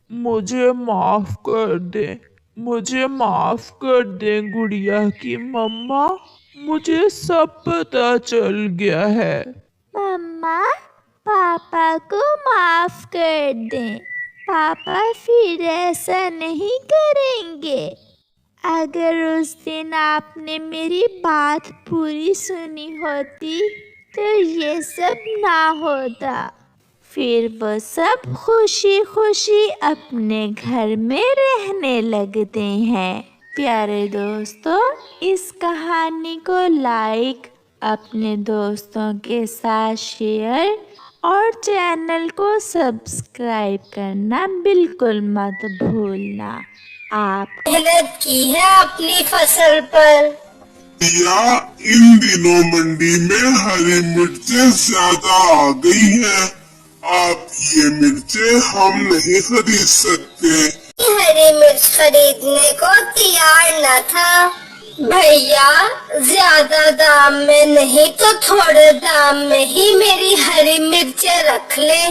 मुझे माफ कर दे, मुझे माफ कर दे गुड़िया की मम्मा। मुझे सब पता चल गया है। मम्मा, पापा को माफ कर दें। पापा फिर ऐसा नहीं करेंगे। अगर उस दिन आपने मेरी बात पूरी सुनी होती तो ये सब ना होता। फिर वो सब खुशी खुशी अपने घर में रहने लगते हैं। प्यारे दोस्तों, इस कहानी को लाइक, अपने दोस्तों के साथ शेयर और चैनल को सब्सक्राइब करना बिल्कुल मत भूलना। आप मेहनत की है अपनी फसल पर। या इन दिनों मंडी में हरी मिर्चें ज्यादा आ गई हैं। आप ये मिर्चें हम नहीं खरीद सकते। हरी मिर्च खरीदने को तैयार न था। भैया, ज्यादा दाम में नहीं तो थोड़े दाम में ही मेरी हरी मिर्चें रख ले।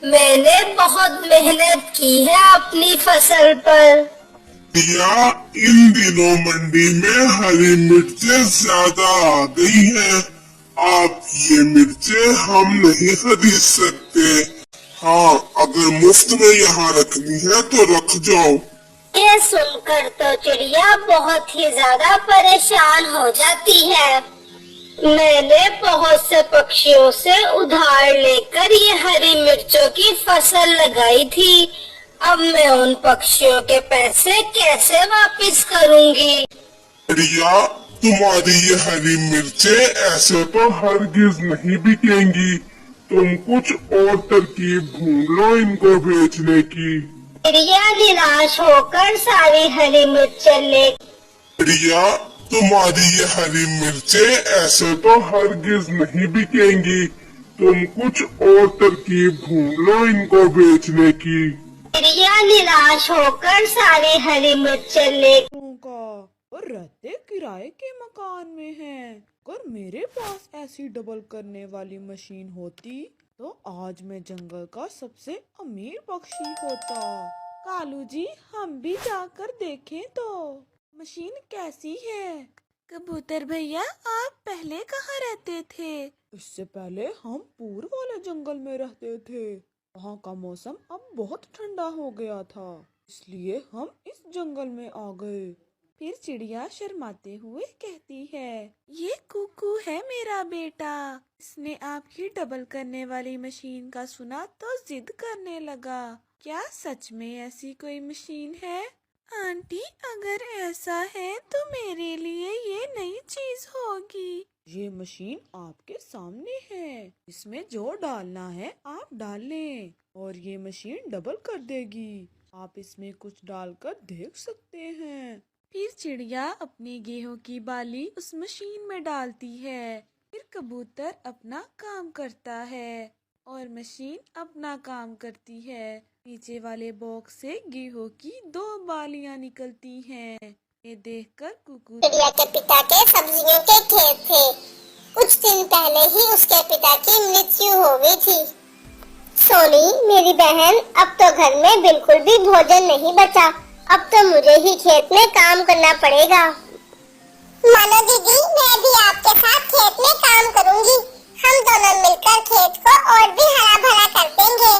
मैंने बहुत मेहनत की है अपनी फसल पर। या इन दिनों मंडी में हरी मिर्चें ज्यादा आ गई हैं। आप ये मिर्चें हम नहीं खरीद सकते। हाँ, अगर मुफ्त में यहाँ रखनी है तो रख जाओ। ये सुनकर तो चिड़िया बहुत ही ज्यादा परेशान हो जाती है। मैंने बहुत से पक्षियों से उधार लेकर ये हरी मिर्चों की फसल लगाई थी। अब मैं उन पक्षियों के पैसे कैसे वापस करूंगी? रिया, तुम्हारी ये हरी मिर्चें ऐसे तो हरगिज नहीं बिकेंगी। तुम कुछ और तरकीब ढूंढ लो इनको बेचने की। चिड़िया निराश होकर सारी हरी मिर्चें ले। रिया, तुम्हारी ये हरी मिर्चें ऐसे तो हरगिज नहीं बिकेंगी। तुम कुछ और तरकीब ढूंढ लो इनको बेचने की। चिड़िया निराश होकर सारी हरी मिर्चें ले। का और रहते किराए के मकान में हैं। अगर मेरे पास ऐसी डबल करने वाली मशीन होती तो आज मैं जंगल का सबसे अमीर पक्षी होता। कालू जी, हम भी जाकर देखें तो मशीन कैसी है। कबूतर भैया, आप पहले कहाँ रहते थे? इससे पहले हम पूर्व वाले जंगल में रहते थे। वहाँ का मौसम अब बहुत ठंडा हो गया था, इसलिए हम इस जंगल में आ गए। फिर चिड़िया शर्माते हुए कहती है, ये कुकू है मेरा बेटा। इसने आपकी डबल करने वाली मशीन का सुना तो जिद करने लगा। क्या सच में ऐसी कोई मशीन है? आंटी, अगर ऐसा है तो मेरे लिए ये नई चीज होगी। ये मशीन आपके सामने है। इसमें जो डालना है आप डाल लें और ये मशीन डबल कर देगी। आप इसमें कुछ डालकर देख सकते हैं। फिर चिड़िया अपनी गेहूं की बाली उस मशीन में डालती है। फिर कबूतर अपना काम करता है और मशीन अपना काम करती है। नीचे वाले बॉक्स से गेहूं की 2 बालियां निकलती हैं। ये देखकर कुकू चिड़िया के पिता के सब्जियों के खेत थे। कुछ दिन पहले ही उसके पिता की मृत्यु हो गई थी। सोनी, मेरी बहन, अब तो घर में बिल्कुल भी भोजन नहीं बचा। अब तो मुझे ही खेत में काम करना पड़ेगा। मानो दीदी, मैं भी आपके साथ खेत में काम करूंगी। हम दोनों मिलकर खेत को और भी हरा भरा कर देंगे।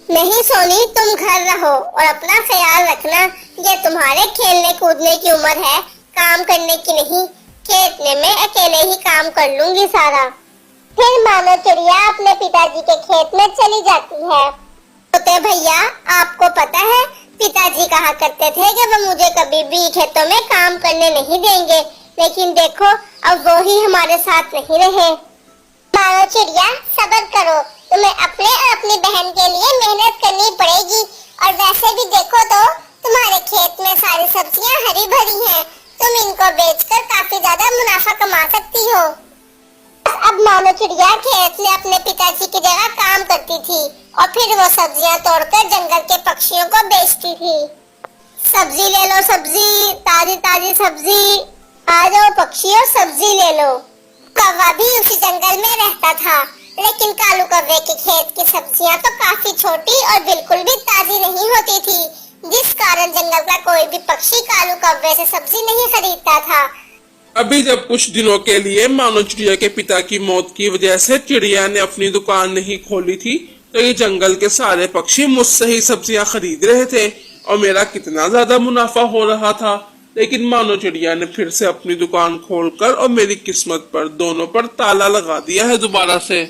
नहीं सोनी, तुम घर रहो और अपना ख्याल रखना। ये तुम्हारे खेलने कूदने की उम्र है, काम करने की नहीं। खेत में मैं अकेले ही काम कर लूंगी सारा। फिर मानो चिड़िया अपने पिताजी के खेत में चली जाती है। तो भैया, आपको पता है पिताजी कहा करते थे कि वो मुझे कभी भी खेतों में काम करने नहीं देंगे, लेकिन देखो अब वो ही हमारे साथ नहीं रहे। मानो चिड़िया, सब्र करो। तुम्हें अपने और अपनी बहन के लिए मेहनत करनी पड़ेगी। और वैसे भी देखो तो तुम्हारे खेत में सारी सब्जियां हरी भरी हैं। तुम इनको बेचकर काफी ज्यादा मुनाफा कमा सकती हो। अब मानो चिड़िया खेत में अपने पिताजी की जगह काम करती थी और फिर वो सब्जियां तोड़कर जंगल के पक्षियों को बेचती थी। सब्जी ले लो, सब्जी, ताजी ताजी सब्जी। आ जाओ पक्षियों, सब्जी ले लो। कौवा भी उसी जंगल में रहता था। लेकिन कालू कौवे के खेत की सब्जियां तो काफी छोटी और बिल्कुल भी ताजी नहीं होती थी, जिस कारण जंगल का कोई भी पक्षी कालू कौवे से सब्जी नहीं खरीदता था। अभी जब कुछ दिनों के लिए मानो चिड़िया के पिता की मौत की वजह से चिड़िया ने अपनी दुकान नहीं खोली थी, तो ये जंगल के सारे पक्षी मुझसे ही सब्जियां खरीद रहे थे और मेरा कितना ज्यादा मुनाफा हो रहा था। लेकिन मानो चिड़िया ने फिर से अपनी दुकान खोलकर और मेरी किस्मत पर दोनों पर ताला लगा दिया है दोबारा से।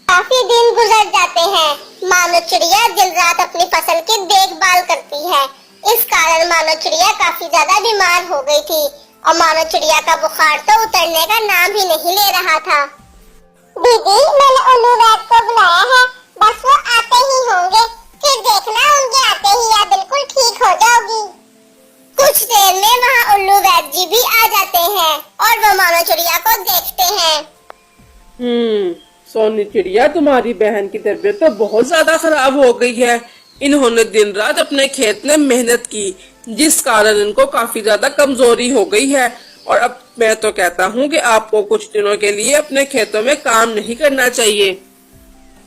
काफी दिन गुजर जाते हैं। मानो चिड़िया दिन रात अपनी फसल की देखभाल करती है। इस कारण मानो चिड़िया काफी ज्यादा बीमार हो गई थी और मानो चिड़िया का बुखार तो उतरने का नाम ही नहीं ले रहा था। दीदी, मैंने उल्लू वैद को बुलाया है, बस वो आते ही होंगे, फिर देखना उनके आते ही या बिल्कुल ठीक हो जाओगी। कुछ देर में वहाँ उल्लू वैद जी भी आ जाते हैं और वो मानो चिड़िया को देखते हैं। सोनी चिड़िया, तुम्हारी बहन की तबीयत तो बहुत ज्यादा खराब हो गई है। इन्होंने दिन रात अपने खेत में मेहनत की, जिस कारण इनको काफी ज्यादा कमजोरी हो गई है। और अब मैं तो कहता हूँ कि आपको कुछ दिनों के लिए अपने खेतों में काम नहीं करना चाहिए।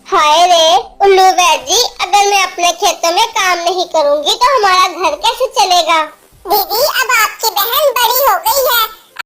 हाय रे उल्लू वैद जी, अगर मैं अपने खेतों में काम नहीं करूँगी तो हमारा घर कैसे चलेगा? दीदी, अब आपकी बहन बड़ी हो गई है,